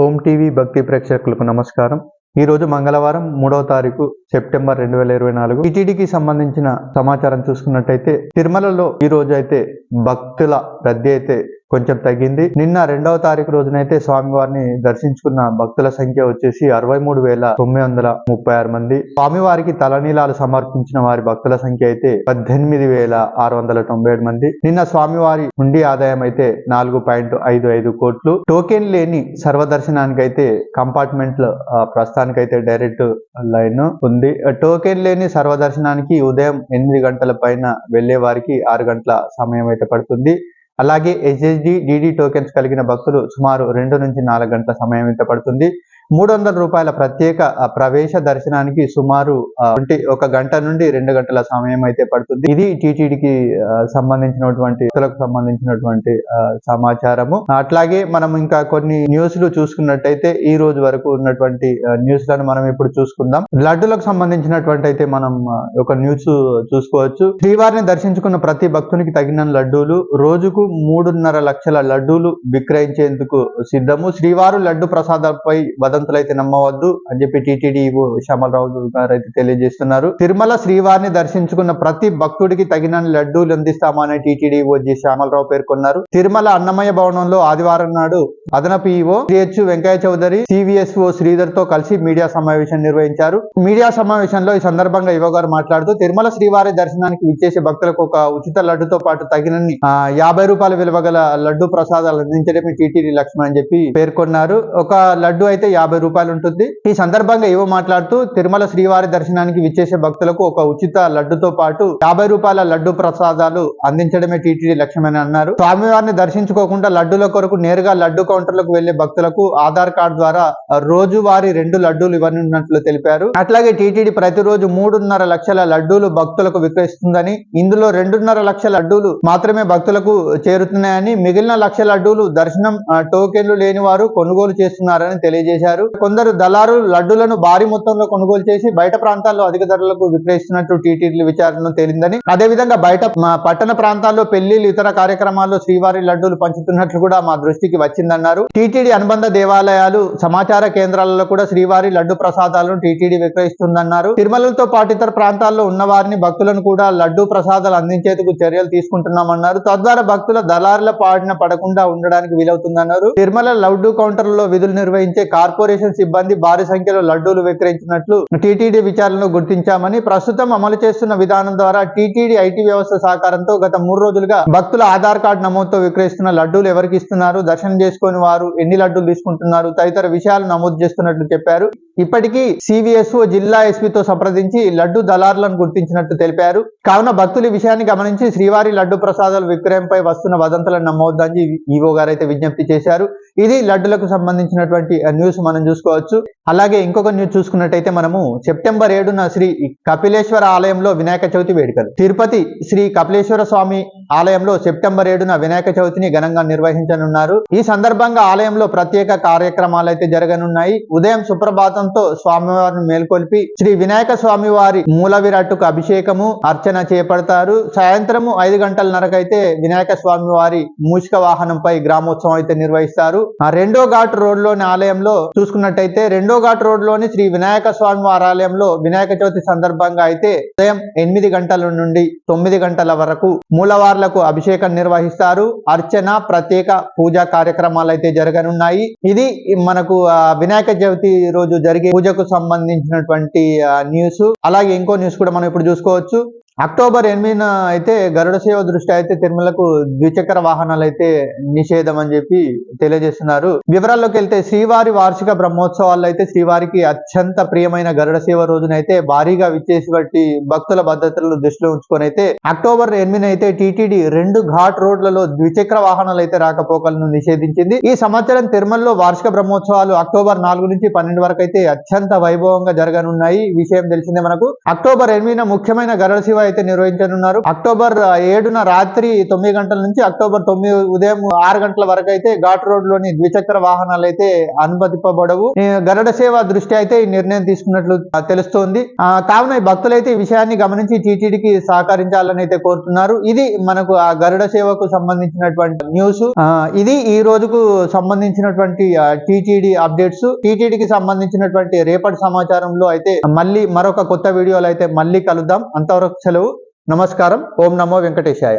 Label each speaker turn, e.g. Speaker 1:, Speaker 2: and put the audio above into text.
Speaker 1: ఓం TV భక్తి ప్రేక్షకులకు నమస్కారం. ఈ రోజు మంగళవారం 3వ తారీఖు సెప్టెంబర్ 2024 టీటీడీకి సంబంధించిన సమాచారం చూసుకున్నట్టయితే తిరుమలలో ఈ రోజు అయితే భక్తుల రద్దీ అయితే కొంచెం తగ్గింది. నిన్న 2వ తారీఖు రోజునైతే స్వామివారిని దర్శించుకున్న భక్తుల సంఖ్య వచ్చేసి 63,936 మంది. స్వామివారికి తలనీలాలు సమర్పించిన వారి భక్తుల సంఖ్య అయితే 18,697 మంది. నిన్న స్వామివారి హుండీ ఆదాయం అయితే 4.55 కోట్లు. టోకెన్ లేని సర్వదర్శనానికి అయితే కంపార్ట్మెంట్ ప్రస్తుతానికైతే డైరెక్ట్ లైన్ ఉంది. టోకెన్ లేని సర్వదర్శనానికి ఉదయం 8 గంటల పైన వెళ్లే వారికి 6 గంటల సమయం అయితే పడుతుంది. అలాగే SSD DD టోకెన్స్ కలిగిన భక్తులు సుమారు 2 నుంచి 4 గంటల సమయం అయితే పడుతుంది. 300 రూపాయల ప్రత్యేక ప్రవేశ దర్శనానికి సుమారు 1 గంట నుండి 2 గంటల సమయం అయితే పడుతుంది. ఇది టీటీడీకి సంబంధించినటువంటి సమాచారము. అట్లాగే మనం ఇంకా కొన్ని న్యూస్లు చూసుకున్నట్టయితే ఈ రోజు వరకు ఉన్నటువంటి న్యూస్లను మనం ఇప్పుడు చూసుకుందాం. లడ్డులకు సంబంధించినటువంటి అయితే మనం ఒక న్యూస్ చూసుకోవచ్చు. శ్రీవారిని దర్శించుకున్న ప్రతి భక్తునికి తగిన లడ్డూలు, రోజుకు 3.5 లక్షల లడ్డూలు విక్రయించేందుకు సిద్ధము. శ్రీవారు లడ్డు ప్రసాదంపై వదంతులైతే నమ్మవద్దు అని చెప్పి టీటీడీ శ్యామలరావు గారు అయితే తెలియజేస్తున్నారు. తిరుమల శ్రీవారిని దర్శించుకున్న ప్రతి భక్తుడికి తగిన లడ్డూలు అందిస్తామని టీటీడీ శ్యామలరావు పేర్కొన్నారు. తిరుమల అన్నమయ్య భవనంలో ఆదివారం నాడు అదనపు EO CH Venkaiah Chowdary CVSO Sridhar తో కలిసి మీడియా సమావేశం నిర్వహించారు. మీడియా సమావేశంలో ఈ సందర్భంగా ఈవో గారు మాట్లాడుతూ తిరుమల శ్రీవారి దర్శనానికి విచ్చేసే భక్తులకు ఒక ఉచిత లడ్డుతో పాటు తగినన్ని 50 రూపాయల విలువ గల లడ్డు ప్రసాదాలు అందించడమే టీటీడీ లక్ష్యం అని చెప్పి పేర్కొన్నారు. ఒక లడ్డు అయితే 50 రూపాయలు ఉంటుంది. ఈ సందర్భంగా ఈవో మాట్లాడుతూ తిరుమల శ్రీవారి దర్శనానికి విచ్చేసే భక్తులకు ఒక ఉచిత లడ్డుతో పాటు 50 రూపాయల లడ్డు ప్రసాదాలు అందించడమే టీటీడీ లక్ష్యమని అన్నారు. స్వామివారిని దర్శించుకోకుండా లడ్డుల కొరకు నేరుగా లడ్డు కౌంటర్లకు వెళ్లే భక్తులకు ఆధార్ కార్డు ద్వారా రోజువారీ 2 లడ్డూలు ఇవ్వనున్నట్లు తెలిపారు. అట్లాగే టీటీడీ ప్రతిరోజు 3.5 లక్షల లడ్డూలు భక్తులకు విక్రయిస్తుందని, ఇందులో 2.5 లక్షల లడ్డూలు మాత్రమే భక్తులకు చేరుతున్నాయని, మిగిలిన లక్ష లడ్డూలు దర్శనం టోకెన్లు లేని వారు కొనుగోలు చేస్తున్నారని తెలియజేశారు. కొందరు దళారులు లడ్డూలను భారీ మొత్తంలో కొనుగోలు చేసి బయట ప్రాంతాల్లో అధిక ధరలకు విక్రయిస్తున్నట్టు టీటీడీ విచారణలో తేలిందని, అదేవిధంగా బయట పట్టణ ప్రాంతాల్లో పెళ్లిళ్లు ఇతర కార్యక్రమాల్లో శ్రీవారి లడ్డూలు పంచుతున్నట్లు కూడా మా దృష్టికి వచ్చిందన్నారు. టీటీడీ అనుబంధ దేవాలయాలు, సమాచార కేంద్రాలలో కూడా శ్రీవారి లడ్డు ప్రసాదాలను టీటీడీ విక్రయిస్తుందన్నారు. తిరుమలతో పాటు ఇతర ప్రాంతాల్లో ఉన్న వారిని భక్తులను కూడా లడ్డు ప్రసాదాలు అందించేందుకు చర్యలు తీసుకుంటున్నామన్నారు. తద్వారా భక్తుల దళారుల పాడిన పడకుండా ఉండడానికి వీలవుతుందన్నారు. తిరుమల లడ్డు కౌంటర్లలో విధులు నిర్వహించే కార్పొరేషన్ సిబ్బంది భారీ సంఖ్యలో లడ్డూలు విక్రయించినట్లు టీటీడీ విచారణలో గుర్తించామని, ప్రస్తుతం అమలు చేస్తున్న విధానం ద్వారా టీటీడీ IT వ్యవస్థ సహకారంతో గత 3 రోజులుగా భక్తుల ఆధార్ కార్డు నమోదుతో విక్రయిస్తున్న లడ్డూలు ఎవరికి ఇస్తున్నారు, దర్శనం చేసుకుని వారు ఎన్ని లడ్డూలు తీసుకుంటున్నారు తదితర విషయాలు నమోదు చేస్తున్నట్లు చెప్పారు. ఇప్పటికీ CVSO జిల్లా ఎస్పీతో సంప్రదించి లడ్డు దళారులను గుర్తించినట్టు తెలిపారు. కావున భక్తులు ఈ విషయాన్ని గమనించి శ్రీవారి లడ్డు ప్రసాదాల విక్రయంపై వస్తున్న వదంతులను నమ్మవద్దని ఈవో గారు అయితే విజ్ఞప్తి చేశారు. ఇది లడ్డులకు సంబంధించినటువంటి న్యూస్ మనం చూసుకోవచ్చు. అలాగే ఇంకొక న్యూస్ చూసుకున్నట్టయితే మనము సెప్టెంబర్ 7న శ్రీ కపిలేశ్వర ఆలయంలో వినాయక చవితి వేడుకలు. తిరుపతి శ్రీ కపిలేశ్వర స్వామి ఆలయంలో సెప్టెంబర్ 7న వినాయక చవితిని ఘనంగా నిర్వహించనున్నారు. ఈ సందర్భంగా ఆలయంలో ప్రత్యేక కార్యక్రమాలు అయితే జరగనున్నాయి. ఉదయం సుప్రభాతంతో స్వామివారిని మేల్కొల్పి శ్రీ వినాయక స్వామి వారి మూల విరాట్టుకు అభిషేకము, అర్చన చేపడతారు. సాయంత్రము 5:30కైతే వినాయక స్వామి వారి మూషిక వాహనంపై గ్రామోత్సవం అయితే నిర్వహిస్తారు. రెండో ఘాట్ రోడ్ లోని ఆలయంలో చూసుకున్నట్టయితే రెండో ఘాట్ రోడ్ లోని శ్రీ వినాయక స్వామి వారి ఆలయంలో వినాయక చవితి సందర్భంగా అయితే ఉదయం 8 గంటల నుండి 9 గంటల వరకు మూలవార్లకు అభిషేకం నిర్వహిస్తారు. అర్చన, ప్రత్యేక పూజా కార్యక్రమాలు అయితే జరగనున్నాయి. ఇది మనకు వినాయక చవితి రోజు జరిగే పూజకు సంబంధించినటువంటి న్యూస్. అలాగే ఇంకో న్యూస్ కూడా మనం ఇప్పుడు చూసుకోవచ్చు. అక్టోబర్ 8న అయితే గరుడ సేవ దృష్టి అయితే తిరుమలకు ద్విచక్ర వాహనాలు అయితే నిషేధం అని చెప్పి తెలియజేస్తున్నారు. వివరాల్లోకి వెళ్తే శ్రీవారి వార్షిక బ్రహ్మోత్సవాల్లో అయితే శ్రీవారికి అత్యంత ప్రియమైన గరుడ సేవ రోజునైతే భారీగా విచ్చేసి బట్టి భక్తుల భద్రతలను దృష్టిలో ఉంచుకొని అయితే అక్టోబర్ 8న అయితే టీటీడీ 2 ఘాట్ రోడ్లలో ద్విచక్ర వాహనాలు అయితే రాకపోకలను నిషేధించింది. ఈ సంవత్సరం తిరుమలలో వార్షిక బ్రహ్మోత్సవాలు అక్టోబర్ 4 నుంచి 12 వరకు అయితే అత్యంత వైభవంగా జరగనున్నాయి. విషయం తెలిసిందే మనకు. అక్టోబర్ 8న ముఖ్యమైన గరుడ సేవ అయితే నిర్వహించనున్నారు. అక్టోబర్ 7న రాత్రి 9 గంటల నుంచి అక్టోబర్ 9 ఉదయం 6 గంటల వరకు అయితే ఘాట్ రోడ్ లోని ద్విచక్ర వాహనాలు అయితే అనుమతింపబడవు. గరుడ సేవ దృష్టి అయితే ఈ నిర్ణయం తీసుకున్నట్లు తెలుస్తోంది. కావున ఈ భక్తులైతే ఈ విషయాన్ని గమనించి టీటీడీకి సహకరించాలని అయితే కోరుతున్నారు. ఇది మనకు ఆ గరుడ సేవకు సంబంధించినటువంటి న్యూస్. ఇది ఈ రోజుకు సంబంధించినటువంటి టీటీడీ అప్డేట్స్. టీటీడీకి సంబంధించినటువంటి రేపటి సమాచారంలో అయితే మళ్ళీ మరొక కొత్త వీడియోలో అయితే మళ్ళీ కలుద్దాం. అంతవరకు సెలవు. నమస్కారం. ఓం నమో వెంకటేశాయ.